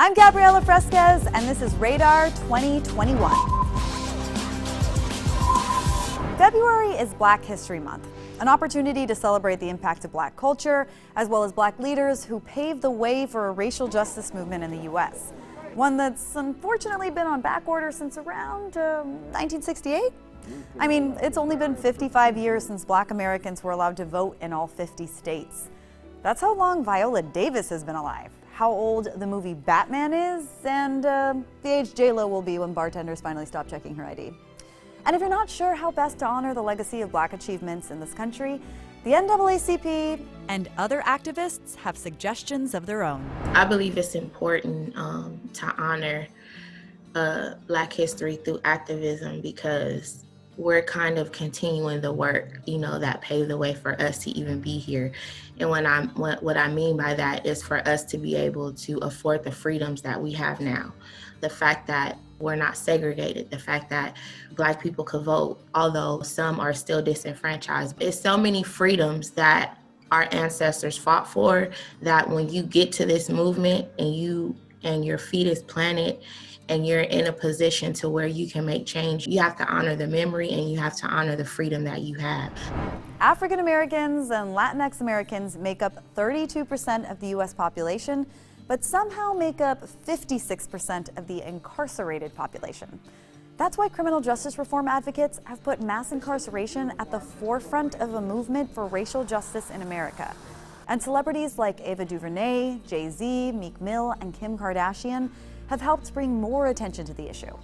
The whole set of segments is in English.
I'm Gabriela Fresquez, and this is Radar 2021. February is Black History Month, an opportunity to celebrate the impact of Black culture, as well as Black leaders who paved the way for a racial justice movement in the U.S. One that's unfortunately been on back order since around 1968. I mean, it's only been 55 years since Black Americans were allowed to vote in all 50 states. That's how long Viola Davis has been alive, how old the movie Batman is, and the age J-Lo will be when bartenders finally stop checking her ID. And if you're not sure how best to honor the legacy of Black achievements in this country, the NAACP and other activists have suggestions of their own. I believe it's important to honor Black history through activism because we're kind of continuing the work, that paved the way for us to even be here. And what I mean by that is for us to be able to afford the freedoms that we have now. The fact that we're not segregated, the fact that Black people could vote, although some are still disenfranchised. It's so many freedoms that our ancestors fought for that when you get to this movement and your feet is planted and you're in a position to where you can make change, you have to honor the memory and you have to honor the freedom that you have. African Americans and Latinx Americans make up 32% of the U.S. population, but somehow make up 56% of the incarcerated population. That's why criminal justice reform advocates have put mass incarceration at the forefront of a movement for racial justice in America. And celebrities like Ava DuVernay, Jay-Z, Meek Mill, and Kim Kardashian have helped bring more attention to the issue.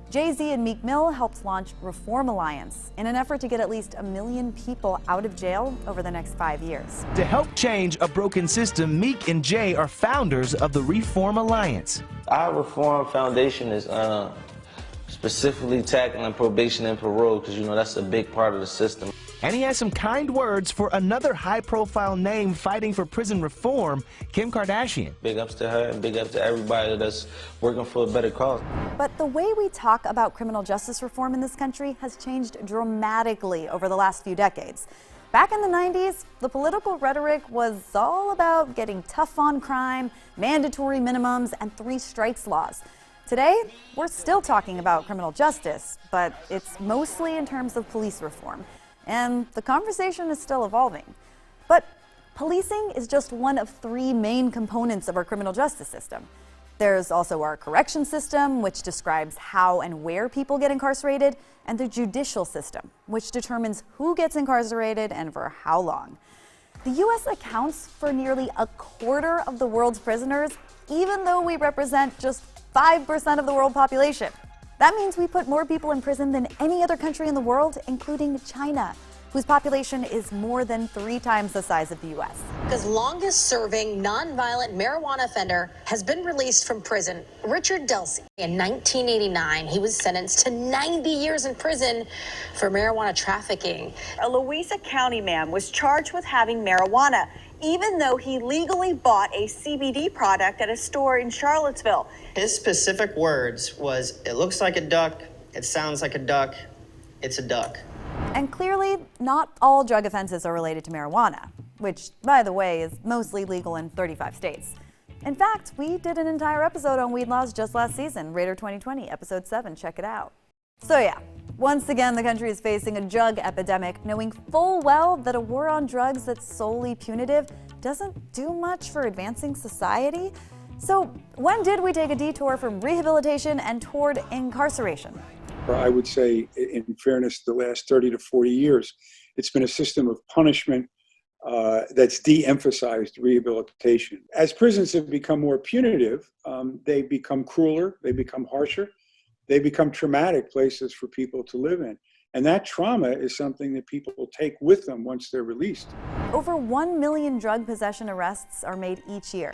Jay-Z and Meek Mill helped launch Reform Alliance in an effort to get at least 1 million people out of jail over the next 5 years. To help change a broken system, Meek and Jay are founders of the Reform Alliance. Our Reform Foundation is specifically tackling probation and parole because, that's a big part of the system. And he has some kind words for another high-profile name fighting for prison reform, Kim Kardashian. Big ups to her and big ups to everybody that's working for a better cause. But the way we talk about criminal justice reform in this country has changed dramatically over the last few decades. Back in the 90s, the political rhetoric was all about getting tough on crime, mandatory minimums, and 3 strikes laws. Today, we're still talking about criminal justice, but it's mostly in terms of police reform. And the conversation is still evolving. But policing is just one of 3 main components of our criminal justice system. There's also our correction system, which describes how and where people get incarcerated, and the judicial system, which determines who gets incarcerated and for how long. The U.S. accounts for nearly 1/4 of the world's prisoners, even though we represent just 5% of the world population. That means we put more people in prison than any other country in the world, including China, whose population is more than 3 times the size of the U.S. His longest-serving nonviolent marijuana offender has been released from prison, Richard Delsey. In 1989, he was sentenced to 90 years in prison for marijuana trafficking. A Louisa County man was charged with having marijuana, even though he legally bought a CBD product at a store in Charlottesville. His specific words was, "It looks like a duck, it sounds like a duck, it's a duck." And clearly, not all drug offenses are related to marijuana, which, by the way, is mostly legal in 35 states. In fact, we did an entire episode on weed laws just last season, Radar 2020, episode 7, check it out. So yeah, once again, the country is facing a drug epidemic, knowing full well that a war on drugs that's solely punitive doesn't do much for advancing society. So when did we take a detour from rehabilitation and toward incarceration? I would say, in fairness, the last 30 to 40 years, it's been a system of punishment that's de-emphasized rehabilitation. As prisons have become more punitive, they become crueler, they become harsher, they become traumatic places for people to live in. And that trauma is something that people will take with them once they're released. Over 1 million drug possession arrests are made each year,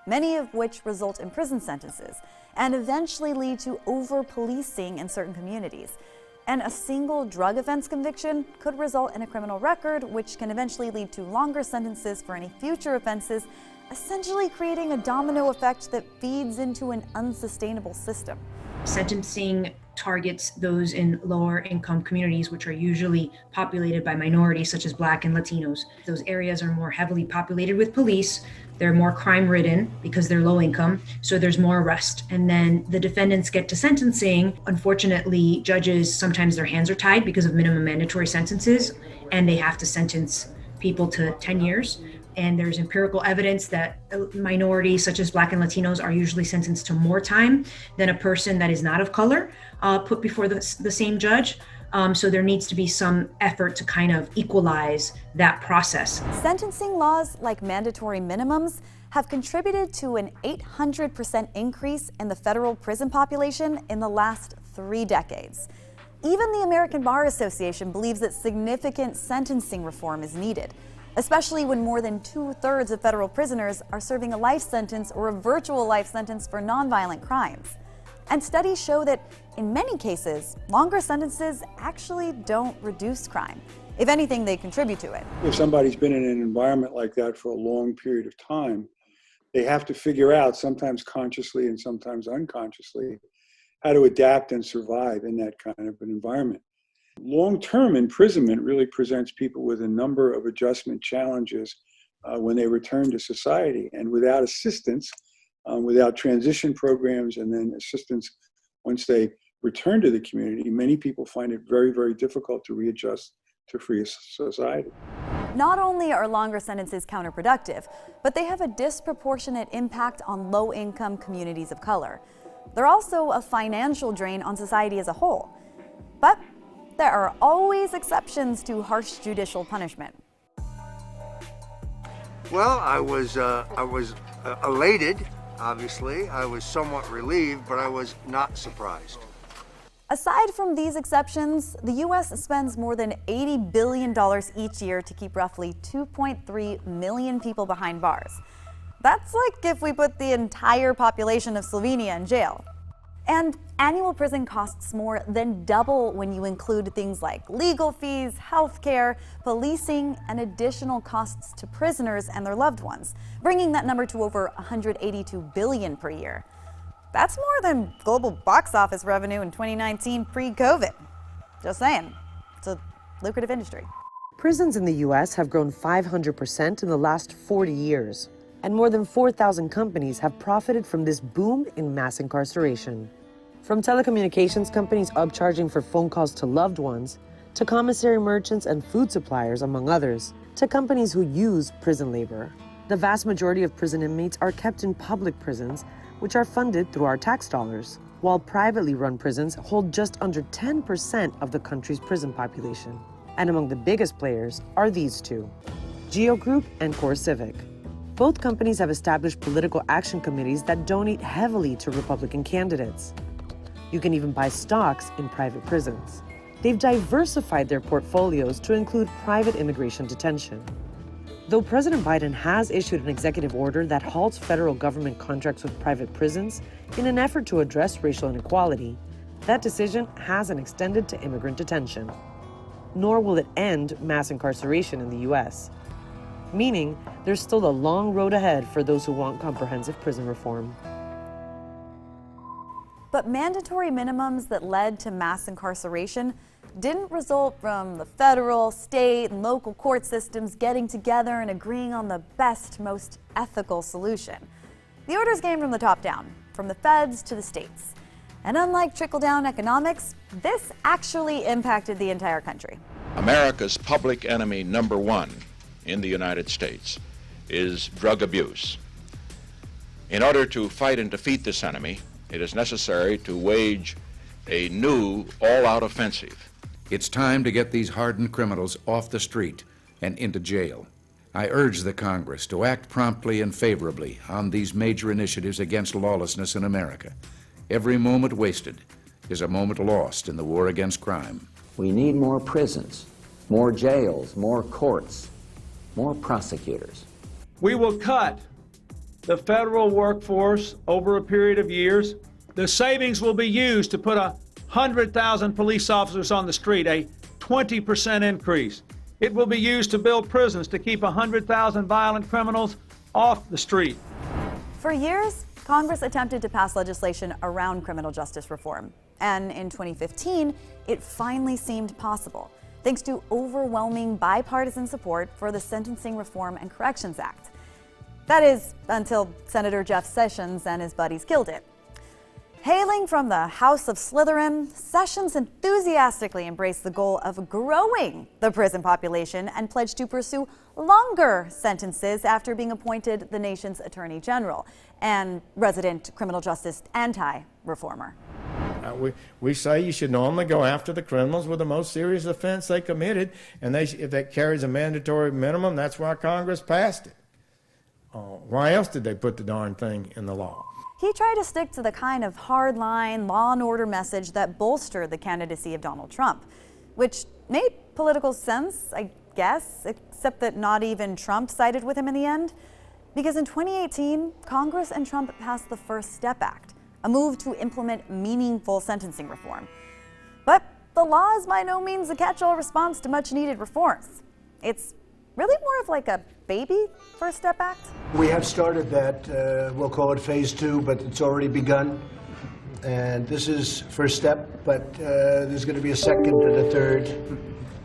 many of which result in prison sentences and eventually lead to over-policing in certain communities. And a single drug offense conviction could result in a criminal record, which can eventually lead to longer sentences for any future offenses, essentially creating a domino effect that feeds into an unsustainable system. Sentencing targets those in lower income communities, which are usually populated by minorities such as Black and Latinos. Those areas are more heavily populated with police. They're more crime ridden because they're low income, so there's more arrest. And then the defendants get to sentencing. Unfortunately, judges, sometimes their hands are tied because of minimum mandatory sentences, and they have to sentence people to 10 years. And there's empirical evidence that minorities such as Black and Latinos are usually sentenced to more time than a person that is not of color put before the same judge. So there needs to be some effort to kind of equalize that process. Sentencing laws like mandatory minimums have contributed to an 800% increase in the federal prison population in the last 3 decades. Even the American Bar Association believes that significant sentencing reform is needed, especially when more than 2/3 of federal prisoners are serving a life sentence or a virtual life sentence for nonviolent crimes. And studies show that in many cases, longer sentences actually don't reduce crime. If anything, they contribute to it. If somebody's been in an environment like that for a long period of time, they have to figure out, sometimes consciously and sometimes unconsciously, how to adapt and survive in that kind of an environment. Long-term imprisonment really presents people with a number of adjustment challenges when they return to society. And without assistance, without transition programs and then assistance once they return to the community, many people find it very, very difficult to readjust to free society. Not only are longer sentences counterproductive, but they have a disproportionate impact on low-income communities of color. They're also a financial drain on society as a whole. But there are always exceptions to harsh judicial punishment. Well, I was elated, obviously. I was somewhat relieved, but I was not surprised. Aside from these exceptions, the U.S. spends more than $80 billion each year to keep roughly 2.3 million people behind bars. That's like if we put the entire population of Slovenia in jail. And annual prison costs more than double when you include things like legal fees, healthcare, policing, and additional costs to prisoners and their loved ones, bringing that number to over $182 billion per year. That's more than global box office revenue in 2019 pre-COVID. Just saying, it's a lucrative industry. Prisons in the U.S. have grown 500% in the last 40 years, and more than 4,000 companies have profited from this boom in mass incarceration. From telecommunications companies upcharging for phone calls to loved ones, to commissary merchants and food suppliers, among others, to companies who use prison labor. The vast majority of prison inmates are kept in public prisons, which are funded through our tax dollars, while privately run prisons hold just under 10% of the country's prison population. And among the biggest players are these two, Geo Group and CoreCivic. Both companies have established political action committees that donate heavily to Republican candidates. You can even buy stocks in private prisons. They've diversified their portfolios to include private immigration detention. Though President Biden has issued an executive order that halts federal government contracts with private prisons in an effort to address racial inequality, that decision hasn't extended to immigrant detention. Nor will it end mass incarceration in the U.S., meaning there's still a long road ahead for those who want comprehensive prison reform. But mandatory minimums that led to mass incarceration didn't result from the federal, state, and local court systems getting together and agreeing on the best, most ethical solution. The orders came from the top down, from the feds to the states. And unlike trickle-down economics, this actually impacted the entire country. America's public enemy number one in the United States is drug abuse. In order to fight and defeat this enemy, it is necessary to wage a new all-out offensive. It's time to get these hardened criminals off the street and into jail. I urge the Congress to act promptly and favorably on these major initiatives against lawlessness in America. Every moment wasted is a moment lost in the war against crime. We need more prisons, more jails, more courts, more prosecutors. We will cut the federal workforce over a period of years. The savings will be used to put 100,000 police officers on the street, a 20% increase. It will be used to build prisons to keep 100,000 violent criminals off the street. For years, Congress attempted to pass legislation around criminal justice reform. And in 2015, it finally seemed possible, thanks to overwhelming bipartisan support for the Sentencing Reform and Corrections Act. That is, until Senator Jeff Sessions and his buddies killed it. Hailing from the House of Slytherin, Sessions enthusiastically embraced the goal of growing the prison population and pledged to pursue longer sentences after being appointed the nation's Attorney General and resident criminal justice anti-reformer. We say you should normally go after the criminals with the most serious offense they committed, and if that carries a mandatory minimum, that's why Congress passed it. Why else did they put the darn thing in the law? He tried to stick to the kind of hardline, law and order message that bolstered the candidacy of Donald Trump, which made political sense, I guess, except that not even Trump sided with him in the end. Because in 2018, Congress and Trump passed the First Step Act, a move to implement meaningful sentencing reform. But the law is by no means a catch-all response to much-needed reforms. It's really more of like a baby First Step Act. We have started that, we'll call it phase 2, but it's already begun. And this is first step, but there's going to be a second and a third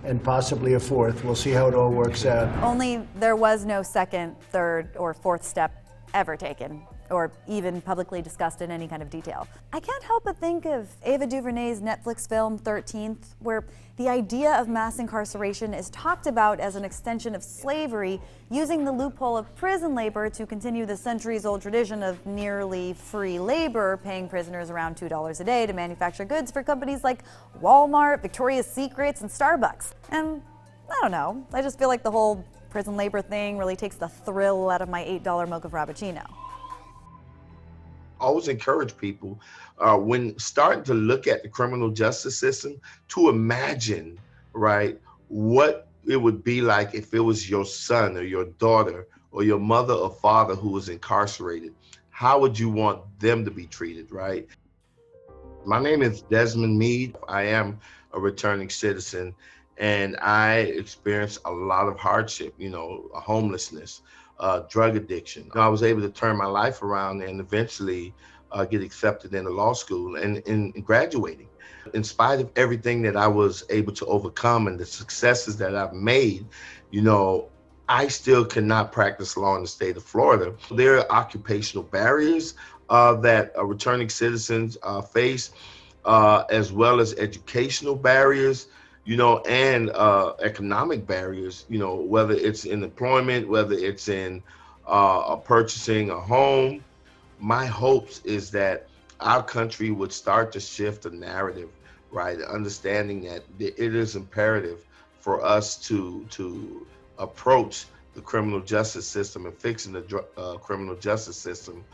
and possibly a fourth. We'll see how it all works out. Only there was no second, third, or fourth step ever taken, or even publicly discussed in any kind of detail. I can't help but think of Ava DuVernay's Netflix film 13th, where the idea of mass incarceration is talked about as an extension of slavery, using the loophole of prison labor to continue the centuries-old tradition of nearly free labor, paying prisoners around $2 a day to manufacture goods for companies like Walmart, Victoria's Secrets, and Starbucks. And I don't know, I just feel like the whole prison labor thing really takes the thrill out of my $8 mocha frappuccino. Always encourage people when starting to look at the criminal justice system to imagine, right, what it would be like if it was your son or your daughter or your mother or father who was incarcerated. How would you want them to be treated, right? My name is Desmond Meade. I am a returning citizen, and I experienced a lot of hardship, homelessness, drug addiction. I was able to turn my life around and eventually get accepted into law school and graduating. In spite of everything that I was able to overcome and the successes that I've made, I still cannot practice law in the state of Florida. There are occupational barriers that returning citizens face, as well as educational barriers, and economic barriers, whether it's in employment, whether it's in purchasing a home. My hopes is that our country would start to shift the narrative, right? Understanding that it is imperative for us to approach the criminal justice system and fixing the criminal justice system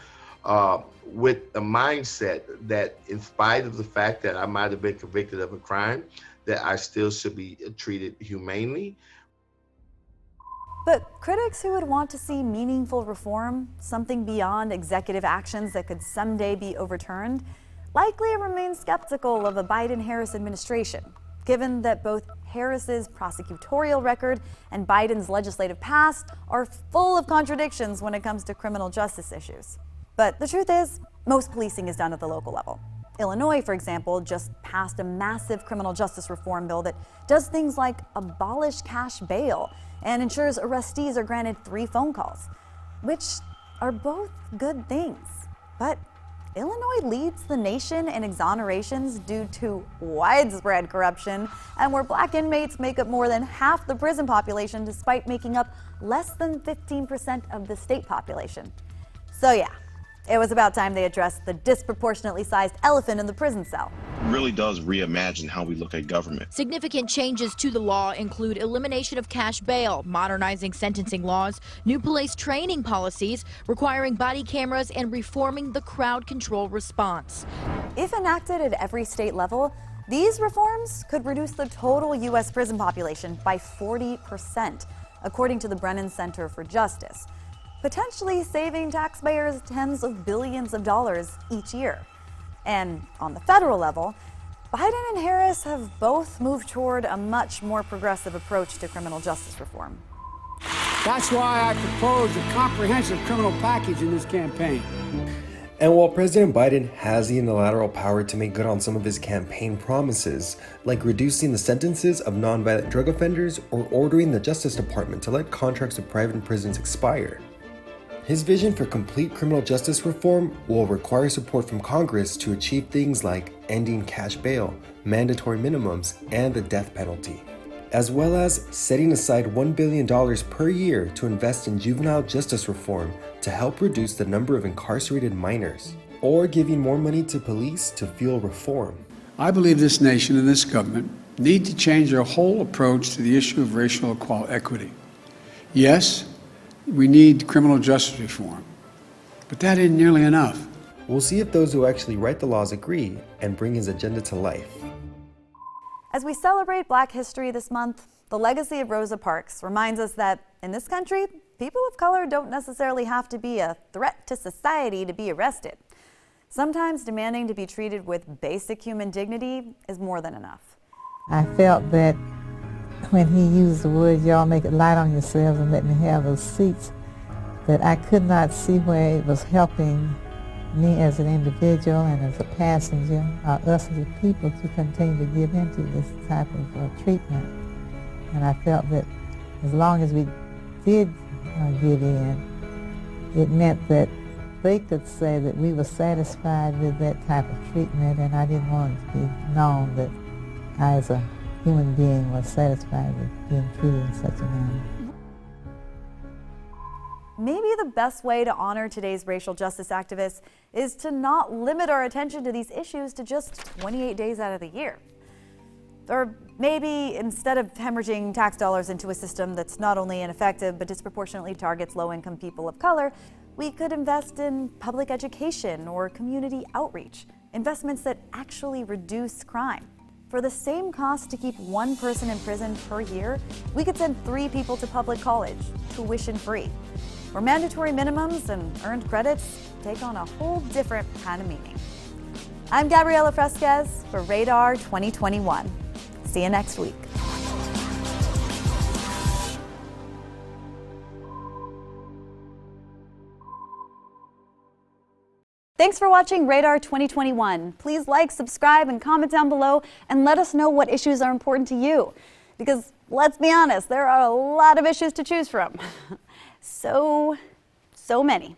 with a mindset that, in spite of the fact that I might have been convicted of a crime, that I still should be treated humanely. But critics who would want to see meaningful reform, something beyond executive actions that could someday be overturned, likely remain skeptical of a Biden-Harris administration, given that both Harris's prosecutorial record and Biden's legislative past are full of contradictions when it comes to criminal justice issues. But the truth is, most policing is done at the local level. Illinois, for example, just passed a massive criminal justice reform bill that does things like abolish cash bail and ensures arrestees are granted 3 phone calls, which are both good things. But Illinois leads the nation in exonerations due to widespread corruption, and where Black inmates make up more than half the prison population despite making up less than 15% of the state population. So yeah, it was about time they addressed the disproportionately sized elephant in the prison cell. It really does reimagine how we look at government. Significant changes to the law include elimination of cash bail, modernizing sentencing laws, new police training policies, requiring body cameras, and reforming the crowd control response. If enacted at every state level, these reforms could reduce the total U.S. prison population by 40%, according to the Brennan Center for Justice, potentially saving taxpayers tens of billions of dollars each year. And on the federal level, Biden and Harris have both moved toward a much more progressive approach to criminal justice reform. That's why I proposed a comprehensive criminal package in this campaign. And while President Biden has the unilateral power to make good on some of his campaign promises, like reducing the sentences of nonviolent drug offenders or ordering the Justice Department to let contracts with private prisons expire, his vision for complete criminal justice reform will require support from Congress to achieve things like ending cash bail, mandatory minimums, and the death penalty, as well as setting aside $1 billion per year to invest in juvenile justice reform to help reduce the number of incarcerated minors, or giving more money to police to fuel reform. I believe this nation and this government need to change their whole approach to the issue of racial equity. Yes, we need criminal justice reform, but that isn't nearly enough. We'll see if those who actually write the laws agree and bring his agenda to life. As we celebrate Black History this month, the legacy of Rosa Parks reminds us that in this country, people of color don't necessarily have to be a threat to society to be arrested. Sometimes demanding to be treated with basic human dignity is more than enough. I felt that when he used the word, y'all make it light on yourselves and let me have those seats, that I could not see where it was helping me as an individual and as a passenger, or us as a people, to continue to give into this type of treatment. And I felt that as long as we did give in, it meant that they could say that we were satisfied with that type of treatment, and I didn't want it to be known that I as a human being was satisfied with being treated in such a manner. Maybe the best way to honor today's racial justice activists is to not limit our attention to these issues to just 28 days out of the year. Or maybe instead of hemorrhaging tax dollars into a system that's not only ineffective but disproportionately targets low-income people of color, we could invest in public education or community outreach, investments that actually reduce crime. For the same cost to keep one person in prison per year, we could send 3 people to public college, tuition-free, where mandatory minimums and earned credits take on a whole different kind of meaning. I'm Gabriela Fresquez for Radar 2021. See you next week. Thanks for watching Radar 2021. Please like, subscribe, and comment down below and let us know what issues are important to you. Because let's be honest, there are a lot of issues to choose from. So many.